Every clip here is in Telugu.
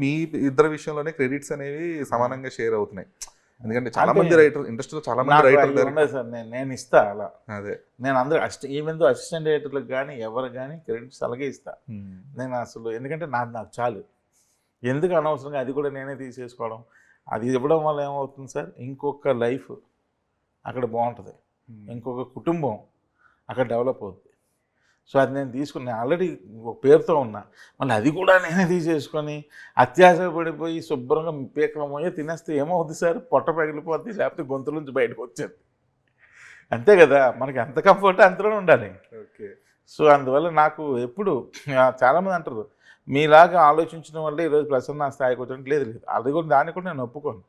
మీ ఇద్దరి విషయంలోనే క్రెడిట్స్ అనేవి సమానంగా షేర్ అవుతున్నాయి. ఎందుకంటే చాలా అంటే మంది రైటర్ ఇండస్ట్రీలో చాలా మంది నాకు రైటర్ అవి ఉన్నాయి సార్. నేను ఇస్తా అలా. అదే. నేను అందరూ ఈవెన్ దో అసిస్టెంట్ ఎడిటర్లకు కానీ ఎవరు కానీ క్రెడిట్స్ అలాగే ఇస్తా. నేను అసలు ఎందుకంటే నాకు చాలు. ఎందుకు అనవసరంగా అది కూడా నేనే తీసేసుకోవడం. అది ఇవ్వడం వల్ల ఏమవుతుంది సార్, ఇంకొక లైఫ్ అక్కడ బాగుంటుంది, ఇంకొక కుటుంబం అక్కడ డెవలప్ అవుతుంది. సో అది నేను తీసుకుని ఆల్రెడీ ఒక పేరుతో ఉన్నా, మళ్ళీ అది కూడా నేనే తీసేసుకొని అత్యాశ పడిపోయి శుభ్రంగా పీకల మొయ్య తినేస్తే ఏమవుతుంది సార్, పొట్ట పగిలిపోద్ది, లేకపోతే గొంతుల నుంచి బయటకు వచ్చేది. అంతే కదా, మనకి ఎంత కంఫర్ట్ అంతలోనే ఉండాలి. ఓకే. సో అందువల్ల నాకు ఎప్పుడు చాలామంది అంటారు మీలాగా ఆలోచించడం వల్ల ఈరోజు ప్రసన్న స్థాయికి వచ్చాడు. లేదు లేదు, అది కూడా దాన్ని కూడా నేను ఒప్పుకోను.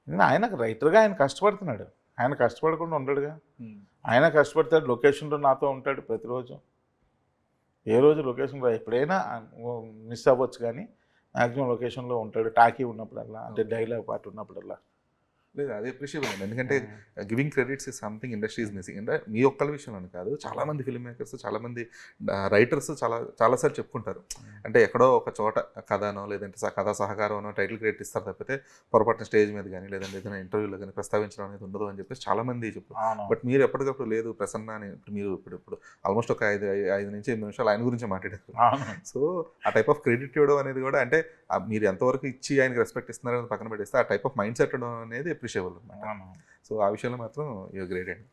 ఎందుకంటే ఆయన రైటర్గా ఆయన కష్టపడుతున్నాడు, ఆయన కష్టపడకుండా ఉండడుగా. ఆయన కష్టపడతాడు, లొకేషన్లో నాతో ఉంటాడు ప్రతిరోజు. ఏ రోజు లొకేషన్లో ఎప్పుడైనా మిస్ అవ్వచ్చు, కానీ మ్యాక్సిమం లొకేషన్లో ఉంటాడు. టాకీ ఉన్నప్పుడల్లా, అంటే డైలాగ్ పార్ట్ ఉన్నప్పుడల్లా. లేదు, అది అప్రిషియబుల్ అండి. ఎందుకంటే giving credits is something industry is missing. అంటే మీ ఒక్కల విషయంలోనే కాదు, చాలామంది ఫిల్మ్ మేకర్స్, చాలామంది రైటర్స్ చాలాసార్లు చెప్పుకుంటారు. అంటే ఎక్కడో ఒక చోట కథనో లేదంటే కథా సహకారమనో టైటిల్ క్రెడిట్ ఇస్తారు తప్పితే పొరపాటున స్టేజ్ మీద కానీ లేదంటే ఏదైనా ఇంటర్వ్యూలో కానీ ప్రస్తావించడం అనేది ఉండదు అని చెప్పేసి చాలామంది చెప్తారు. బట్ మీరు ఎప్పటికప్పుడు లేదు ప్రసన్న అని, మీరు ఇప్పుడు ఆల్మోస్ట్ ఒక 5 నుంచి 8 నిమిషాలు ఆయన గురించి మాట్లాడారు. సో ఆ టైప్ ఆఫ్ క్రెడిట్ ఇవ్వడం అనేది కూడా, అంటే మీరు ఎంతవరకు ఇచ్చి ఆయనకి రెస్పెక్ట్ ఇస్తున్నారని పక్కన పెట్టేస్తే ఆ టైప్ ఆఫ్ మైండ్ సెట్ ఉండడం అనేది అప్రిషియబుల్ అనమాట. సో ఆ విషయంలో మాత్రం యూఆర్ గ్రేట్ అండి.